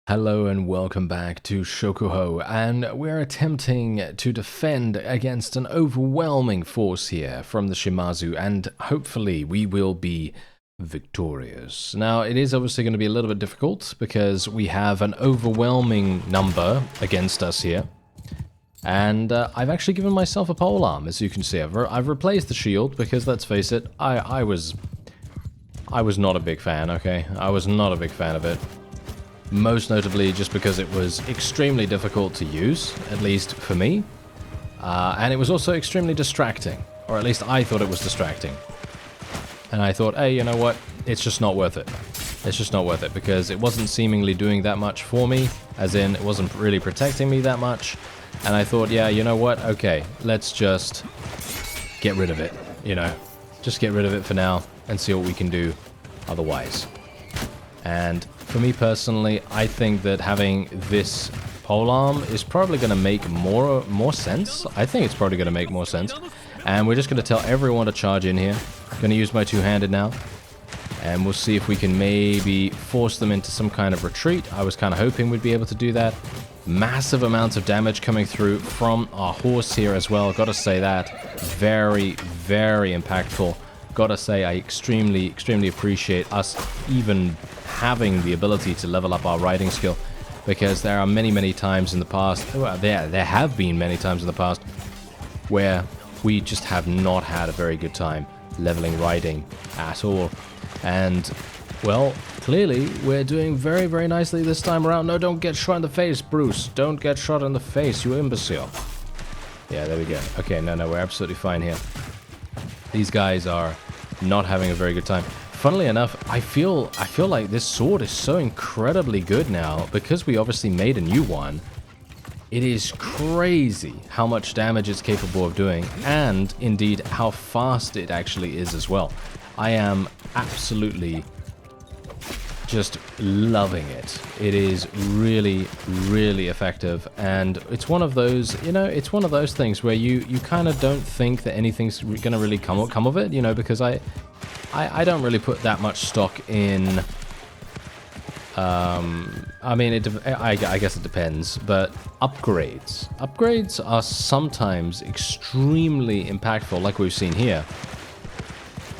Hello and welcome back to Shokuho, and we're attempting to defend against an overwhelming force here from the Shimazu, and hopefully we will be victorious. Now, it is obviously going to be a little bit difficult because we have an overwhelming number against us here, and I've actually given myself a polearm, as you can see. I've replaced the shield because, let's face it, I was not a big fan, okay? I was not a big fan of it. Most notably just because it was extremely difficult to use, at least for me. And it was also extremely distracting, or at least I thought it was distracting. And I thought, hey, you know what? It's just not worth it. It's just not worth it, because it wasn't seemingly doing that much for me, as in, it wasn't really protecting me that much. And I thought, yeah, you know what? Okay, let's just get rid of it, you know? Just get rid of it for now, and see what we can do otherwise. And for me personally, I think that having this polearm is probably going to make more sense. I think it's probably going to make more sense. And we're just going to tell everyone to charge in here. I'm going to use my two-handed now. And we'll see if we can maybe force them into some kind of retreat. I was kind of hoping we'd be able to do that. Massive amounts of damage coming through from our horse here as well. Gotta say that. Very, very impactful. Gotta say, I extremely appreciate us even having the ability to level up our riding skill, because there are many times in the past, well, there have been many times in the past where we just have not had a very good time leveling riding at all. And well, clearly we're doing very nicely this time around. No, don't get shot in the face, Bruce. Don't get shot in the face, you imbecile. Yeah, there we go. Okay, no, we're absolutely fine here. These guys are not having a very good time. Funnily enough, I feel like this sword is so incredibly good now, because we obviously made a new one. It is crazy how much damage it's capable of doing, and indeed how fast it actually is as well. I am absolutely just loving it. It is really effective, and it's one of those, you know, it's one of those things where you kind of don't think that anything's gonna really come of it, you know, because I don't really put that much stock in, I mean, I guess it depends, but upgrades. Upgrades are sometimes extremely impactful, like we've seen here.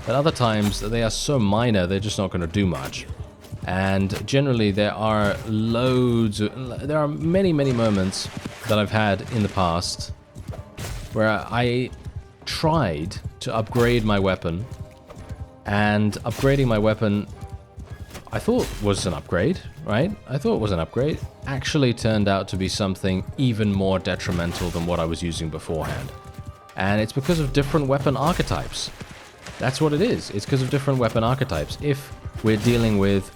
But other times, they are so minor, they're just not going to do much. And generally, there are many moments that I've had in the past where I tried to upgrade my weapon, and upgrading my weapon, I thought was an upgrade, right? I thought it was an upgrade. Actually turned out to be something even more detrimental than what I was using beforehand. And it's because of different weapon archetypes. That's what it is. It's because of different weapon archetypes. If we're dealing with,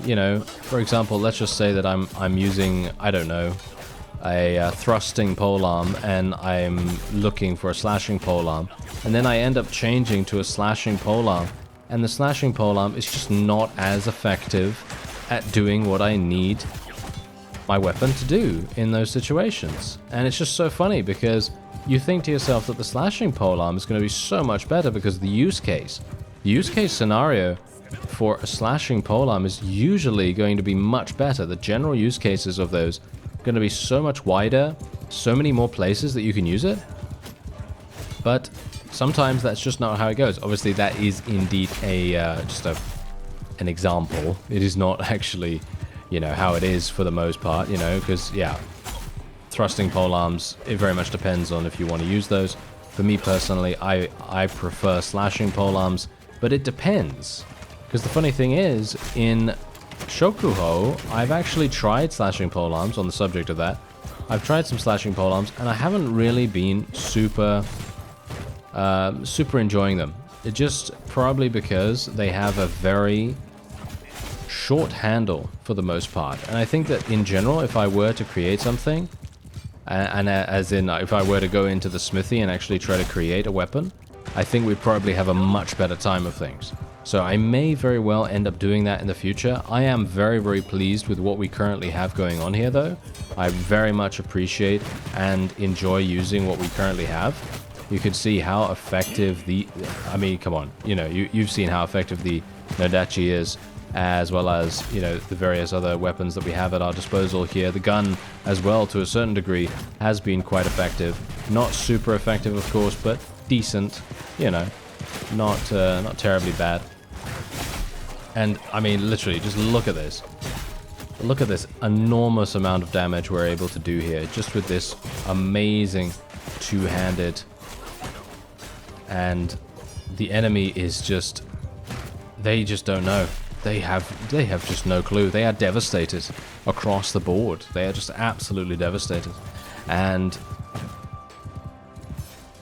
you know, for example, let's just say that I'm using, I don't know, a thrusting polearm, and I'm looking for a slashing polearm, and then I end up changing to a slashing polearm, and the slashing polearm is just not as effective at doing what I need my weapon to do in those situations. And it's just so funny, because you think to yourself that the slashing polearm is going to be so much better because of the use case. The use case scenario for a slashing polearm is usually going to be much better. The general use cases of those going to be so much wider, so many more places that you can use it. But sometimes that's just not how it goes. Obviously, that is indeed an example. It is not actually, you know, how it is for the most part, you know, because, yeah, thrusting polearms, it very much depends on if you want to use those. For me personally, I prefer slashing polearms, but it depends. Because the funny thing is, in Shokuho, I've actually tried slashing polearms. On the subject of that, I've tried some slashing polearms, and I haven't really been super enjoying them. It just probably because they have a very short handle for the most part. And I think that in general, if I were to create something, and as in if I were to go into the smithy and actually try to create a weapon, I think we'd probably have a much better time of things. So I may very well end up doing that in the future. I am very pleased with what we currently have going on here, though. I very much appreciate and enjoy using what we currently have. You can see how effective I mean, come on, you know, you've seen how effective the Nodachi is. as well as, you know, the various other weapons that we have at our disposal here. The gun, as well, to a certain degree, has been quite effective. Not super effective, of course, but decent, you know, not terribly bad. And, I mean, literally, just look at this. Look at this enormous amount of damage we're able to do here, just with this amazing two-handed. And the enemy is just, they just don't know. They have just no clue. They are devastated across the board. They are just absolutely devastated. And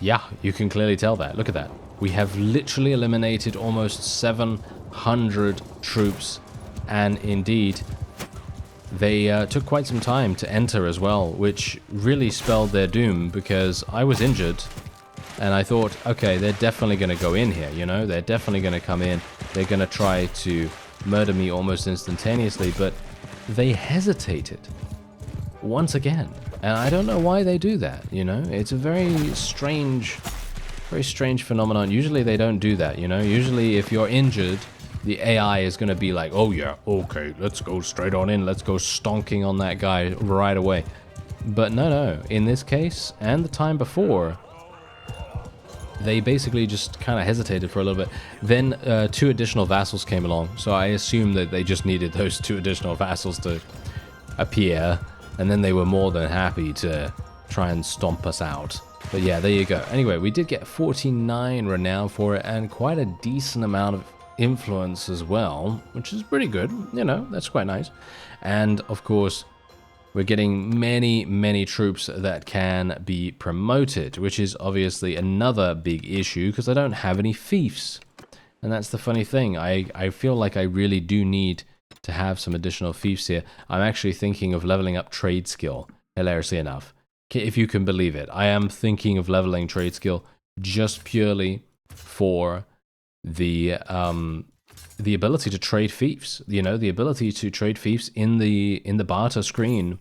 yeah, you can clearly tell that. Look at that. We have literally eliminated almost 700 troops, and indeed they took quite some time to enter as well, which really spelled their doom, because I was injured and I thought, okay, they're definitely going to go in here, you know, they're definitely going to come in, they're going to try to murder me almost instantaneously, but they hesitated once again, and I don't know why they do that, you know. It's a very strange phenomenon. Usually they don't do that, you know. Usually if you're injured, the AI is going to be like, oh yeah, okay, let's go straight on in, let's go stonking on that guy right away. But no, in this case, and the time before, they basically just kind of hesitated for a little bit. Then 2 additional vassals came along, so I assume that they just needed those 2 additional vassals to appear, and then they were more than happy to try and stomp us out. But yeah, there you go. Anyway, we did get 49 renown for it, and quite a decent amount of influence as well, which is pretty good, you know, that's quite nice. And of course, we're getting many troops that can be promoted, which is obviously another big issue, because I don't have any fiefs. And that's the funny thing. I feel like I really do need to have some additional fiefs here. I'm actually thinking of leveling up trade skill, hilariously enough. If you can believe it, I am thinking of leveling trade skill just purely for the ability to trade fiefs. You know, the ability to trade fiefs in the barter screen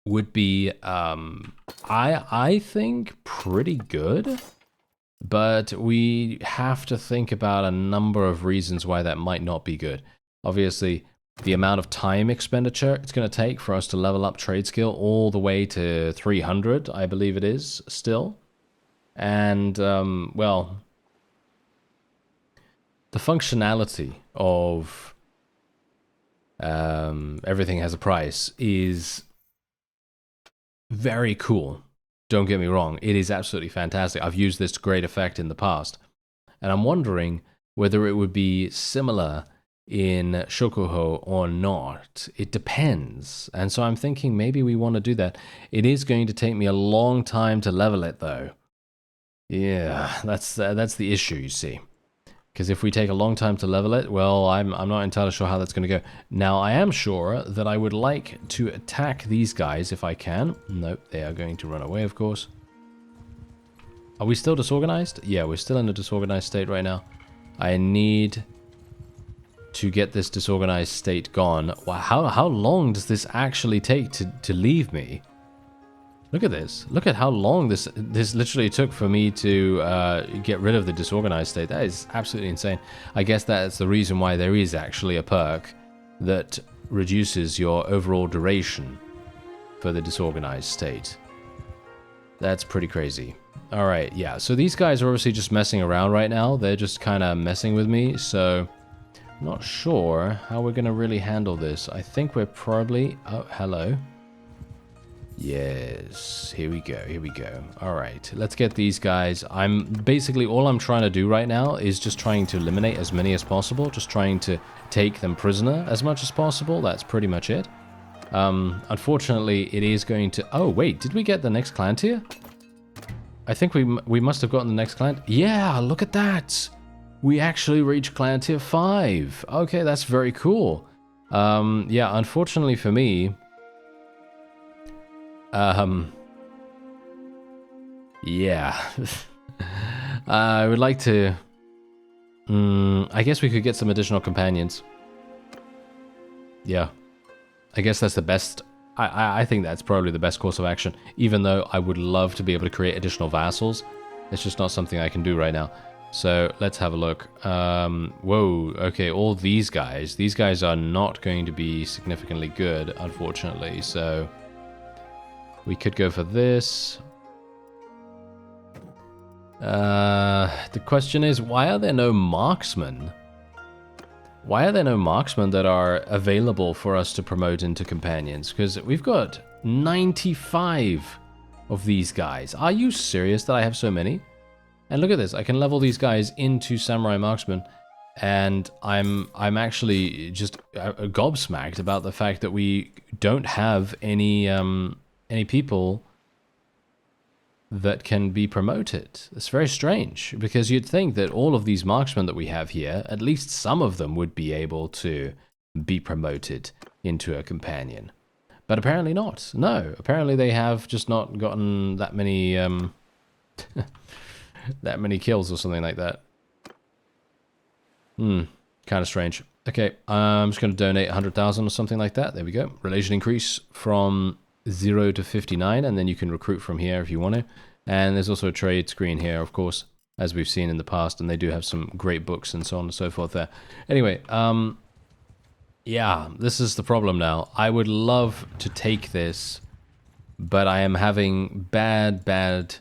would be, I think, pretty good. But we have to think about a number of reasons why that might not be good. Obviously, the amount of time expenditure it's going to take for us to level up trade skill all the way to 300, I believe it is, still. And, well, the functionality of everything has a price is very cool. Don't get me wrong, it is absolutely fantastic. I've used this to great effect in the past. And I'm wondering whether it would be similar in Shokuho or not. It depends. And so I'm thinking maybe we want to do that. It is going to take me a long time to level it though. Yeah, that's the issue, you see. Because if we take a long time to level it, well, I'm not entirely sure how that's going to go. Now, I am sure that I would like to attack these guys if I can. Nope, they are going to run away, of course. Are we still disorganized? Yeah, we're still in a disorganized state right now. I need to get this disorganized state gone. Wow, how long does this actually take to leave me? Look at this. Look at how long this literally took for me to get rid of the disorganized state. That is absolutely insane. I guess that's the reason why there is actually a perk that reduces your overall duration for the disorganized state. That's pretty crazy. Alright, yeah. So these guys are obviously just messing around right now. They're just kind of messing with me. So I'm not sure how we're going to really handle this. I think we're probably... Oh, hello. Yes, here we go. All right, let's get these guys. I'm basically, all I'm trying to do right now is just trying to eliminate as many as possible, just trying to take them prisoner as much as possible. That's pretty much it. Unfortunately, it is going to... Oh, wait, did we get the next clan tier? I think we must have gotten the next clan... Yeah, look at that! We actually reached clan tier 5. Okay, that's very cool. Yeah, unfortunately for me... yeah. I would like to... I guess we could get some additional companions. Yeah. I guess that's the best... I think that's probably the best course of action, even though I would love to be able to create additional vassals. It's just not something I can do right now. So let's have a look. Whoa, okay, all these guys are not going to be significantly good, unfortunately. So we could go for this. The question is, why are there no marksmen? Why are there no marksmen that are available for us to promote into companions? Because we've got 95 of these guys. Are you serious that I have so many? And look at this, I can level these guys into Samurai Marksman, and I'm actually just gobsmacked about the fact that we don't have any people that can be promoted. It's very strange, because you'd think that all of these marksmen that we have here, at least some of them would be able to be promoted into a companion. But apparently not. No, apparently they have just not gotten that many that many kills or something like that. Kind of strange. Okay, I'm just going to donate 100,000 or something like that. There we go. Relation increase from 0 to 59, and then you can recruit from here if you want to. And there's also a trade screen here, of course, as we've seen in the past, and they do have some great books and so on and so forth there. Anyway, yeah, this is the problem now. I would love to take this, but I am having bad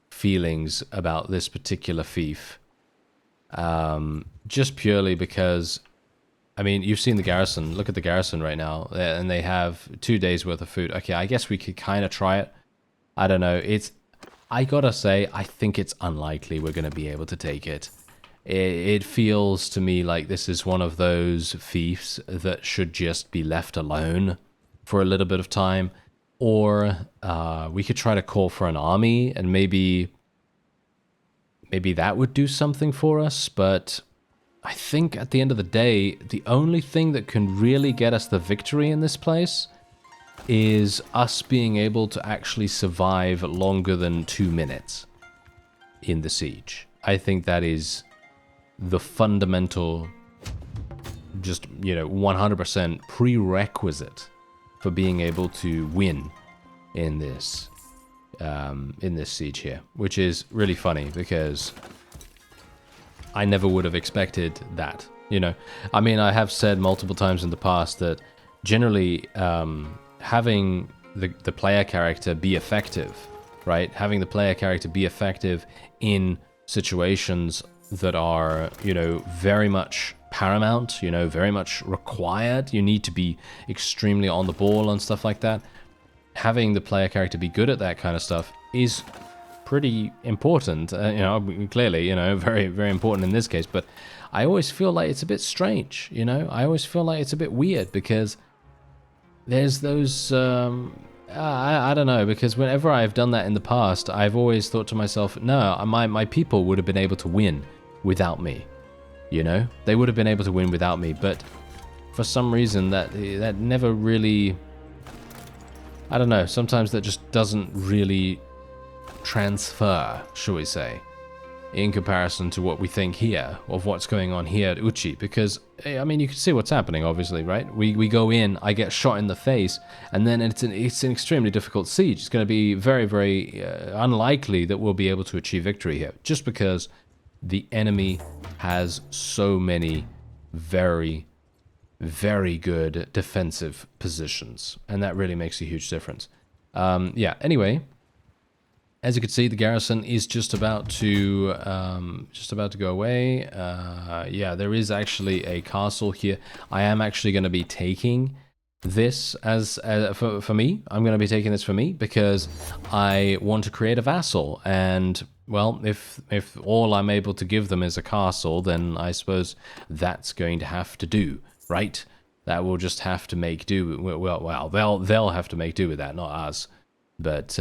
feelings about this particular fief. Just purely because, I mean, you've seen the garrison. Look at the garrison right now, and they have 2 days worth of food. Okay, I guess we could kind of try it. I don't know. I gotta say, I think it's unlikely we're going to be able to take it. It feels to me like this is one of those fiefs that should just be left alone for a little bit of time. Or we could try to call for an army, and maybe that would do something for us. But I think at the end of the day, the only thing that can really get us the victory in this place is us being able to actually survive longer than 2 minutes in the siege. I think that is the fundamental, just, 100% prerequisite for being able to win in this siege here, which is really funny because I never would have expected that. I mean, I have said multiple times in the past that generally having the player character be effective, right? Having the player character be effective in situations that are, very much paramount, very much required. You need to be extremely on the ball and stuff like that. Having the player character be good at that kind of stuff is pretty important, clearly, very, very important in this case. But I always feel like it's a bit strange, I always feel like it's a bit weird because there's those, I don't know, because whenever I've done that in the past, I've always thought to myself, no, my people would have been able to win without me, they would have been able to win without me. But for some reason that never really, I don't know, sometimes that just doesn't really transfer, shall we say, in comparison to what we think here, of what's going on here at Uchi. Because, I mean, you can see what's happening, obviously, right? We go in, I get shot in the face, and then it's an extremely difficult siege. It's going to be very, very unlikely that we'll be able to achieve victory here, just because the enemy has so many very, very good defensive positions, and that really makes a huge difference. Yeah, anyway, as you can see, the garrison is just about to go away. Yeah, there is actually a castle here. I am actually going to be taking this as for me. I'm going to be taking this for me because I want to create a vassal. And well, if all I'm able to give them is a castle, then I suppose that's going to have to do, right? That will just have to make do. Well, they'll have to make do with that, not us. But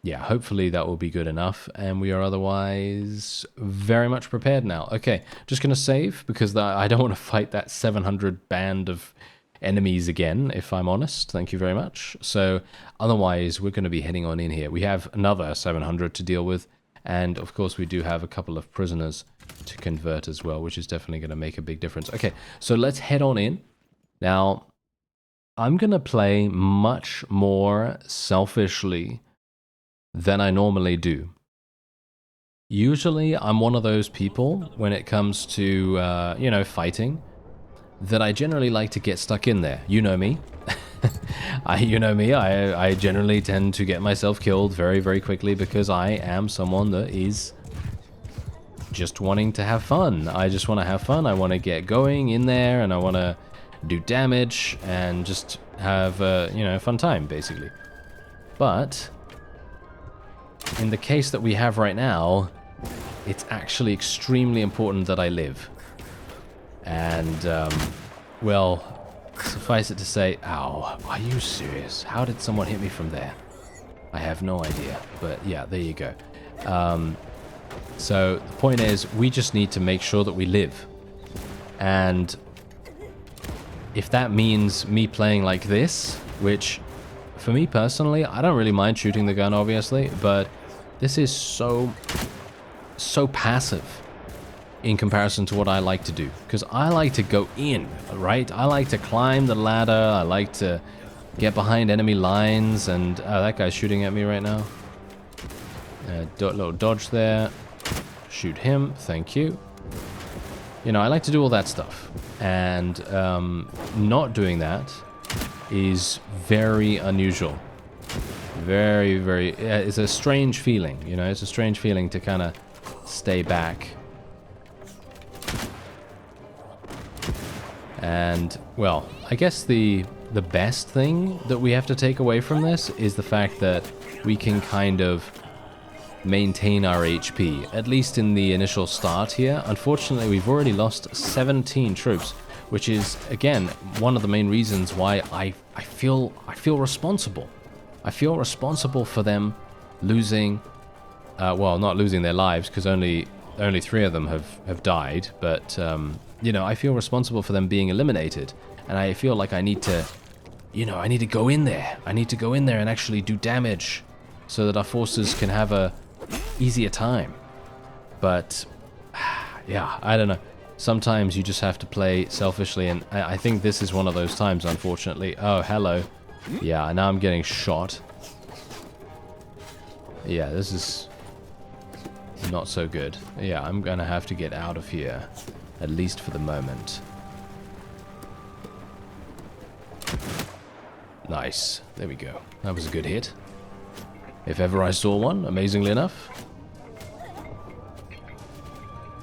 yeah, hopefully that will be good enough, and we are otherwise very much prepared now. Okay, just going to save, because I don't want to fight that 700 band of enemies again, if I'm honest. Thank you very much. So otherwise, we're going to be heading on in here. We have another 700 to deal with, and of course we do have a couple of prisoners to convert as well, which is definitely going to make a big difference. Okay, so let's head on in. Now, I'm going to play much more selfishly than I normally do. Usually, I'm one of those people when it comes to, you know, fighting, that I generally like to get stuck in there. You know me. You know me, I generally tend to get myself killed very, very quickly because I am someone that is just wanting to have fun. I just want to have fun. I want to get going in there and I want to do damage and just have, you know, a fun time, basically. But in the case that we have right now, it's actually extremely important that I live. And, well, suffice it to say, ow, are you serious? How did someone hit me from there? I have no idea, but yeah, there you go. So the point is, we just need to make sure that we live. And if that means me playing like this, which for me personally, I don't really mind shooting the gun, obviously, but this is so passive in comparison to what I like to do. Because I like to go in, right? I like to climb the ladder, I like to get behind enemy lines, and that guy's shooting at me right now. Little dodge there. Shoot him, thank you. You know, I like to do all that stuff. And not doing that is very unusual. Very, very... it's a strange feeling, you know? It's a strange feeling to kind of stay back. And, well, I guess the best thing that we have to take away from this is the fact that we can kind of maintain our HP, at least in the initial start here. Unfortunately, we've already lost 17 troops, which is, again, one of the main reasons why I feel responsible. I feel responsible for them losing, well, not losing their lives, because only 3 of them have died, but, you know, I feel responsible for them being eliminated, and I feel like I need to, you know, I need to go in there. I need to go in there and actually do damage so that our forces can have a easier time. But, yeah, I don't know. Sometimes you just have to play selfishly, and I think this is one of those times, unfortunately. Oh, hello. Yeah, now I'm getting shot. Yeah, this is not so good. Yeah, I'm gonna have to get out of here, at least for the moment. Nice. There we go. That was a good hit. If ever I saw one, amazingly enough.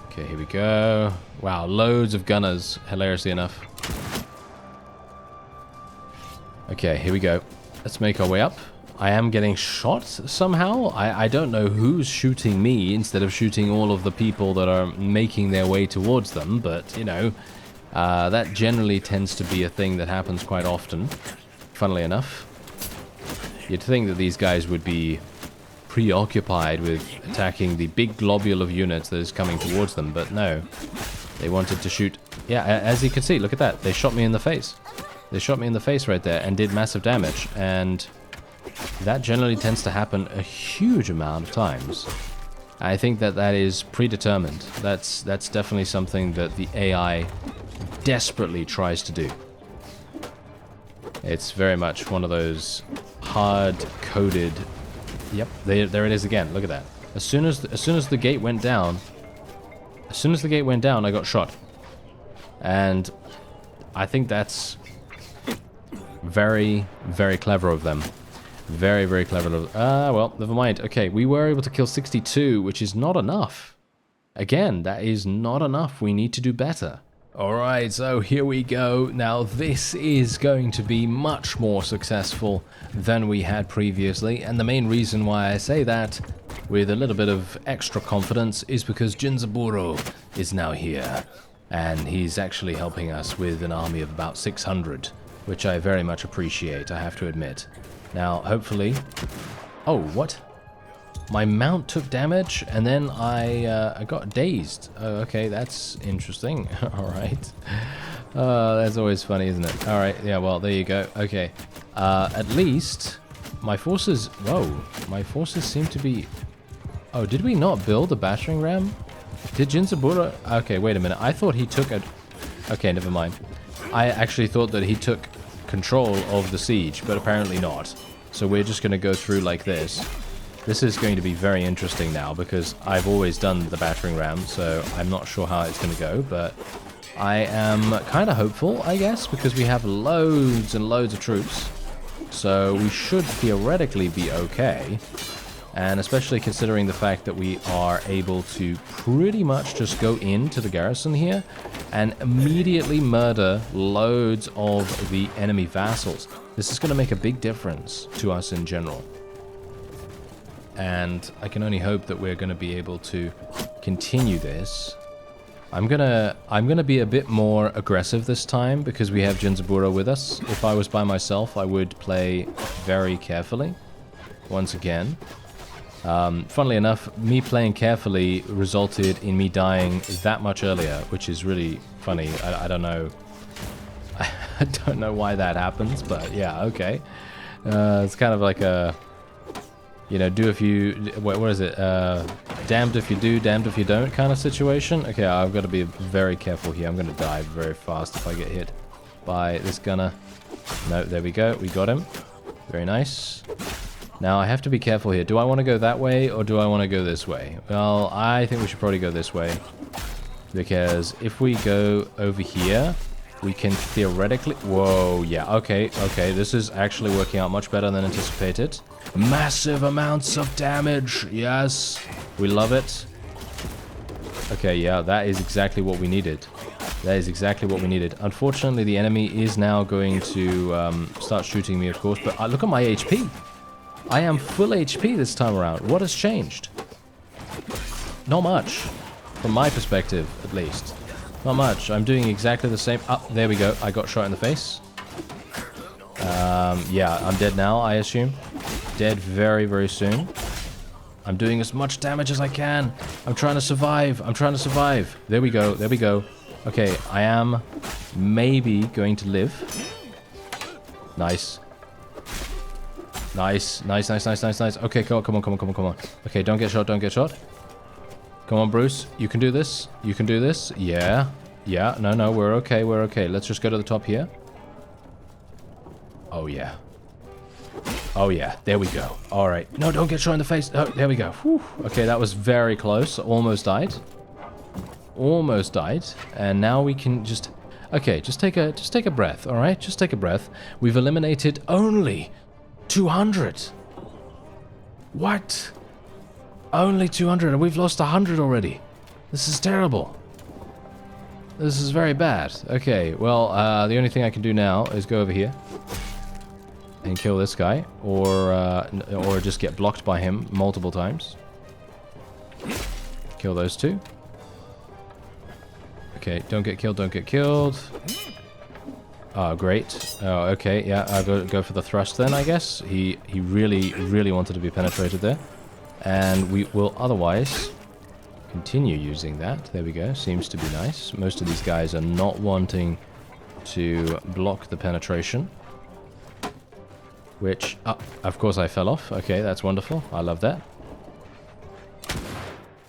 Okay, here we go. Wow, loads of gunners, hilariously enough. Okay, here we go. Let's make our way up. I am getting shot somehow. I don't know who's shooting me instead of shooting all of the people that are making their way towards them, but, you know, that generally tends to be a thing that happens quite often, funnily enough. You'd think that these guys would be preoccupied with attacking the big globule of units that is coming towards them, but no. They wanted to shoot... Yeah, as you can see, look at that. They shot me in the face. They shot me in the face right there and did massive damage, and that generally tends to happen a huge amount of times. I think that that is predetermined. That's definitely something that the AI desperately tries to do. It's very much one of those hard-coded... Yep, there it is again. Look at that. As soon as the gate went down, I got shot, and I think that's very, very clever of them. Very, very clever. Well, never mind. Okay, we were able to kill 62, which is not enough. Again, that is not enough. We need to do better. Alright, so here we go. Now this is going to be much more successful than we had previously, and the main reason why I say that with a little bit of extra confidence is because Jinzaburo is now here, and he's actually helping us with an army of about 600, which I very much appreciate, I have to admit. Now, hopefully... Oh, what? My mount took damage, and then I got dazed. Oh, okay, that's interesting. Alright. That's always funny, isn't it? Alright, yeah, well, there you go. Okay. At least, my forces... Whoa. My forces seem to be... Oh, did we not build a battering ram? Did Jinzaburo... Okay, wait a minute. I thought he took a... Okay, never mind. I actually thought that he took control of the siege, but apparently not. So we're just going to go through like this. This is going to be very interesting now because I've always done the battering ram, so I'm not sure how it's going to go, but I am kind of hopeful, I guess, because we have loads and loads of troops. So we should theoretically be okay. And especially considering the fact that we are able to pretty much just go into the garrison here and immediately murder loads of the enemy vassals. This is going to make a big difference to us in general. And I can only hope that we're going to be able to continue this. I'm gonna be a bit more aggressive this time because we have Jinzaburo with us. If I was by myself, I would play very carefully. Once again. Funnily enough, me playing carefully resulted in me dying that much earlier, which is really funny. I don't know. I don't know why that happens, but yeah, okay. It's kind of like a, you know, do if you, what is it? Damned if you do, damned if you don't kind of situation. Okay, I've got to be very careful here. I'm going to die very fast if I get hit by this gunner. No, there we go. We got him. Very nice. Now, I have to be careful here. Do I want to go that way, or do I want to go this way? Well, I think we should probably go this way. Because if we go over here, we can theoretically... Whoa, yeah, okay, okay. This is actually working out much better than anticipated. Massive amounts of damage. Yes, we love it. Okay, yeah, that is exactly what we needed. That is exactly what we needed. Unfortunately, the enemy is now going to start shooting me, of course. But look at my HP. I am full HP this time around. What has changed? Not much. From my perspective, at least. Not much. I'm doing exactly the same. Ah, there we go. I got shot in the face. Yeah, I'm dead now, I assume. Dead very, very soon. I'm doing as much damage as I can. I'm trying to survive. I'm trying to survive. There we go. There we go. Okay, I am maybe going to live. Nice. Nice, nice, nice, nice, nice, nice. Okay, come on, come on, come on, come on, come on. Okay, don't get shot, don't get shot. Come on, Bruce. You can do this. You can do this. Yeah. Yeah, no, no, we're okay, we're okay. Let's just go to the top here. Oh, yeah. Oh, yeah. There we go. All right. No, don't get shot in the face. Oh, there we go. Whew. Okay, that was very close. Almost died. Almost died. And now we can just... Okay, just take a breath, all right? Just take a breath. We've eliminated only 200. What? Only 200, and we've lost 100 already. This is terrible. This is very bad. Okay, well, the only thing I can do now is go over here and kill this guy, or just get blocked by him multiple times. Kill those two. Okay, don't get killed, don't get killed. Oh, great. Oh, okay, yeah, I'll go for the thrust then, I guess. He really, really wanted to be penetrated there. And we will otherwise continue using that. There we go. Seems to be nice. Most of these guys are not wanting to block the penetration. Which, of course I fell off. Okay, that's wonderful. I love that.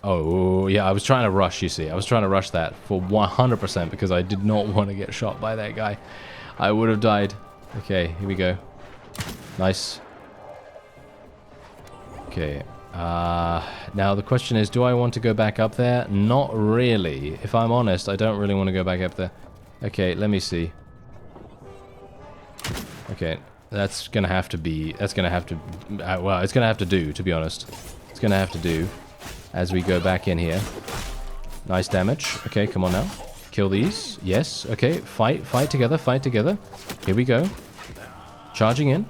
Oh, yeah, I was trying to rush, you see. I was trying to rush that for 100% because I did not want to get shot by that guy. I would have died. Okay, here we go. Nice. Okay. Now the question is, do I want to go back up there? Not really. If I'm honest, I don't really want to go back up there. Okay, let me see. Okay, that's gonna have to be... That's gonna have to... well, it's gonna have to do, to be honest. It's gonna have to do. As we go back in here. Nice damage. Okay, come on now. Kill these. Yes. Okay, fight together, fight together. Here we go. Charging in.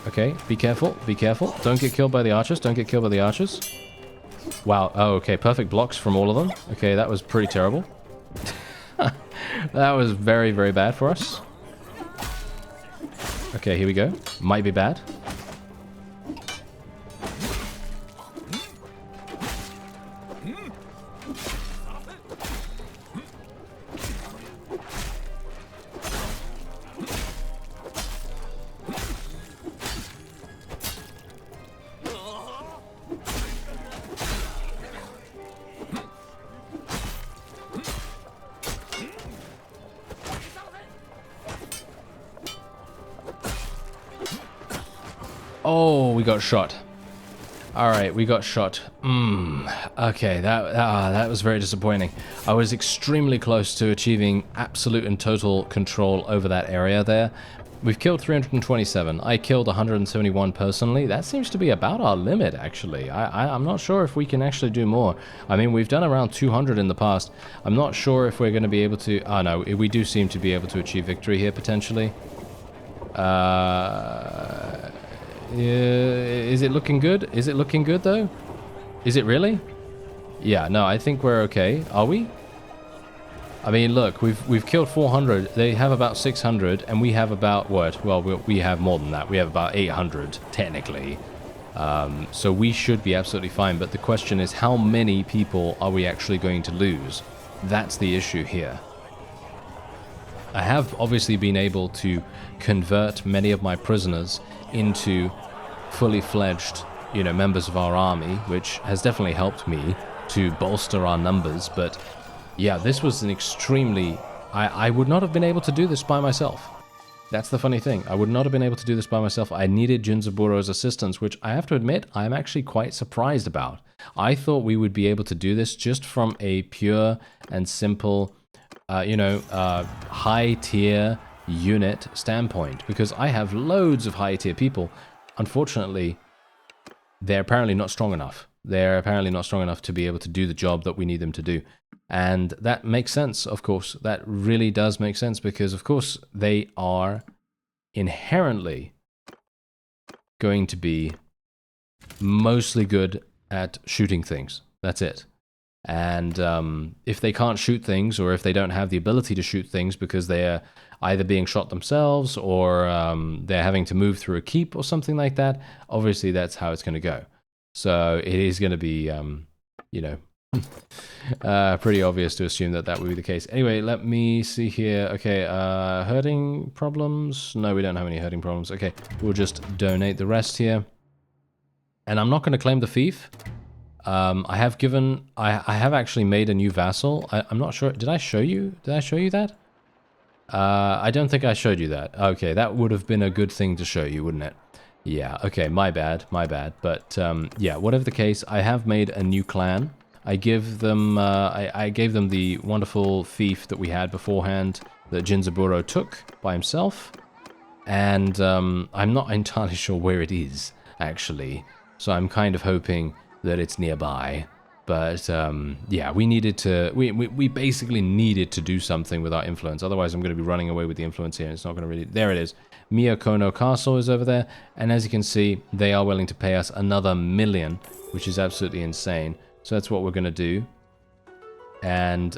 Okay, be careful, be careful. Don't get killed by the archers, don't get killed by the archers. Wow, oh, okay, perfect blocks from all of them. Okay, that was pretty terrible. That was very, very bad for us. Okay, here we go. Might be bad. Oh, we got shot. Alright, we got shot. Okay, that was very disappointing. I was extremely close to achieving absolute and total control over that area there. We've killed 327. I killed 171 personally. That seems to be about our limit, actually. I'm not sure if we can actually do more. I mean, we've done around 200 in the past. I'm not sure if we're going to be able to... Oh, no, we do seem to be able to achieve victory here, potentially. Is it looking good? Is it looking good, though? Is it really? Yeah, no, I think we're okay. Are we? I mean, look, we've killed 400. They have about 600, and we have about what? Well, we have more than that. We have about 800 technically. So we should be absolutely fine. But the question is, how many people are we actually going to lose? That's the issue here. I have obviously been able to convert many of my prisoners into fully fledged, you know, members of our army, which has definitely helped me to bolster our numbers. But yeah, this was an extremely... I would not have been able to do this by myself. That's the funny thing. I would not have been able to do this by myself. I needed Jinzaburo's assistance, which I have to admit, I'm actually quite surprised about. I thought we would be able to do this just from a pure and simple, high-tier unit standpoint, because I have loads of high-tier people. Unfortunately, they're apparently not strong enough. They're apparently not strong enough to be able to do the job that we need them to do. And that makes sense, of course. That really does make sense because, of course, they are inherently going to be mostly good at shooting things. That's it. And if they can't shoot things, or if they don't have the ability to shoot things because they're either being shot themselves or they're having to move through a keep or something like that, obviously that's how it's going to go. So it is going to be, pretty obvious to assume that that would be the case. Anyway, let me see here. Okay, herding problems? No, we don't have any herding problems. Okay, we'll just donate the rest here. And I'm not going to claim the fief. I have actually made a new vassal. I'm not sure. Did I show you? Did I show you that? I don't think I showed you that. Okay, that would have been a good thing to show you, wouldn't it? Yeah, okay, my bad. But, yeah, whatever the case, I have made a new clan. I give them, I gave them the wonderful fief that we had beforehand that Jinzaburo took by himself. And, I'm not entirely sure where it is, actually. So I'm kind of hoping that it's nearby. But, yeah, we needed to, we basically needed to do something with our influence. Otherwise, I'm going to be running away with the influence here. And it's not going to really, there it is. Miyakono Castle is over there. And as you can see, they are willing to pay us another 1 million, which is absolutely insane. So that's what we're going to do. And,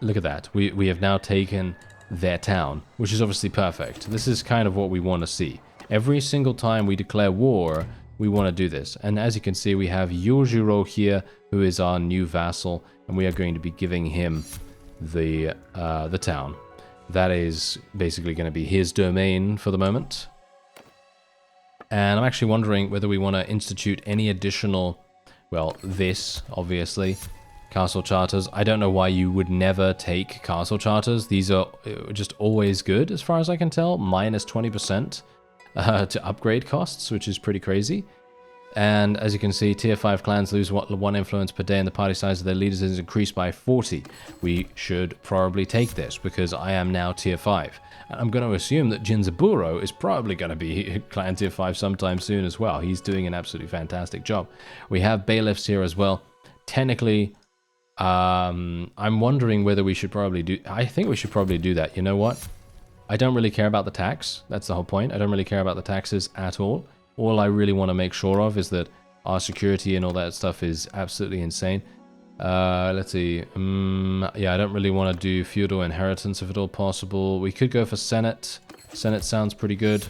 look at that. We have now taken their town, which is obviously perfect. This is kind of what we want to see. Every single time we declare war, we want to do this. And as you can see, we have Yojiro here, who is our new vassal, and we are going to be giving him the town. That is basically going to be his domain for the moment. And I'm actually wondering whether we want to institute any additional, well, this, obviously, castle charters. I don't know why you would never take castle charters. These are just always good, as far as I can tell. Minus 20%. To upgrade costs, which is pretty crazy. And as you can see, tier 5 clans lose 1 influence per day, and the party size of their leaders is increased by 40. We should probably take this because I am now tier 5. And I'm going to assume that Jinzaburo is probably going to be clan tier 5 sometime soon as well. He's doing an absolutely fantastic job. We have bailiffs here as well. Technically, I'm wondering whether we should probably do... I think we should probably do that. You know what? I don't really care about the tax. That's the whole point. I don't really care about the taxes at all. All I really want to make sure of is that our security and all that stuff is absolutely insane. Let's see. Yeah, I don't really want to do feudal inheritance if at all possible. We could go for Senate. Senate sounds pretty good.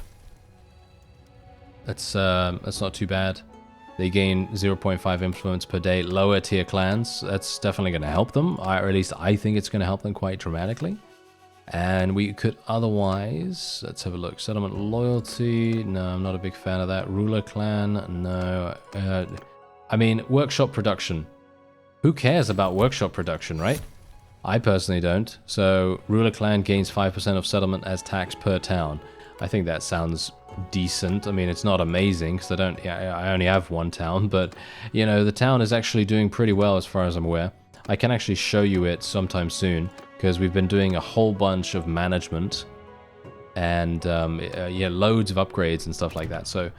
That's not too bad. They gain 0.5 influence per day. Lower tier clans. That's definitely going to help them. Or at least I think it's going to help them quite dramatically. And we could otherwise, let's have a look. Settlement loyalty, no, I'm not a big fan of that. Ruler clan, no. I mean, workshop production. Who cares about workshop production, right? I personally don't. So, ruler clan gains 5% of settlement as tax per town. I think that sounds decent. I mean, it's not amazing because I only have one town, but you know, the town is actually doing pretty well as far as I'm aware. I can actually show you it sometime soon because we've been doing a whole bunch of management and yeah, loads of upgrades and stuff like that. So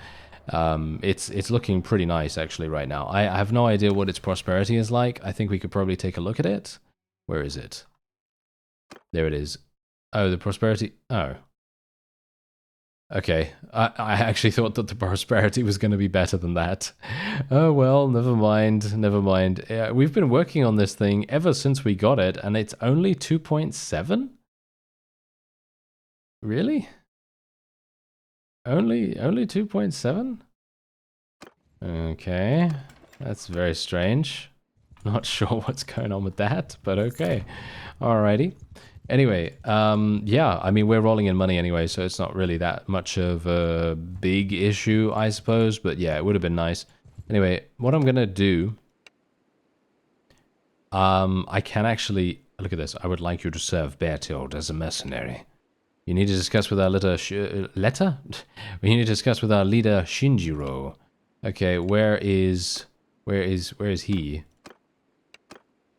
it's looking pretty nice actually right now. I have no idea what its prosperity is like. I think we could probably take a look at it. Where is it? There it is. Oh, the prosperity. Oh. Okay, I actually thought that the prosperity was going to be better than that. Oh well, never mind, never mind. We've been working on this thing ever since we got it, and it's only 2.7? Really? Only 2.7? Okay, that's very strange. Not sure what's going on with that, but okay. Alrighty. Anyway, yeah, I mean, we're rolling in money anyway, so it's not really that much of a big issue, I suppose. But yeah, it would have been nice. Anyway, what I'm going to do... I can actually... Look at this. I would like you to serve Berthold as a mercenary. You need to discuss with our leader... letter? We need to discuss with our leader, Shinjiro. Okay, where is he?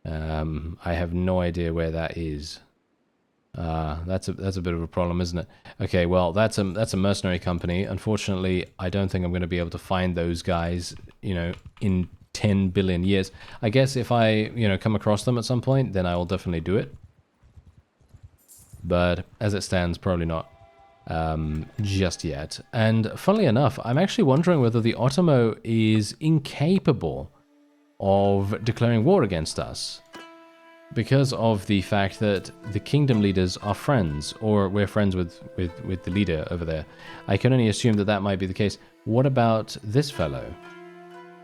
I have no idea where that is. That's a bit of a problem, isn't it? Okay, well, that's a mercenary company. Unfortunately, I don't think I'm going to be able to find those guys, you know, in 10 billion years. I guess if I, you know, come across them at some point, then I will definitely do it. But as it stands, probably not just yet. And funnily enough, I'm actually wondering whether the Otomo is incapable of declaring war against us, because of the fact that the kingdom leaders are friends, or we're friends with the leader over there. I can only assume that that might be the case. What about this fellow?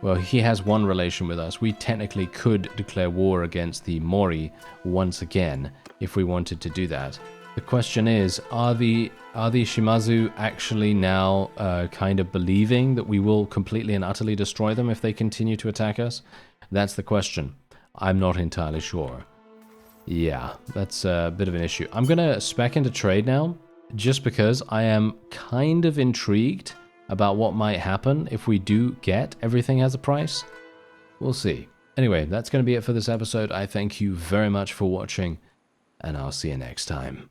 Well, he has one relation with us. We technically could declare war against the Mori once again if we wanted to do that. The question is, are the Shimazu actually now kind of believing that we will completely and utterly destroy them if they continue to attack us? That's the question. I'm not entirely sure. Yeah, that's a bit of an issue. I'm going to spec into trade now, just because I am kind of intrigued about what might happen if we do get everything as a price. We'll see. Anyway, that's going to be it for this episode. I thank you very much for watching, and I'll see you next time.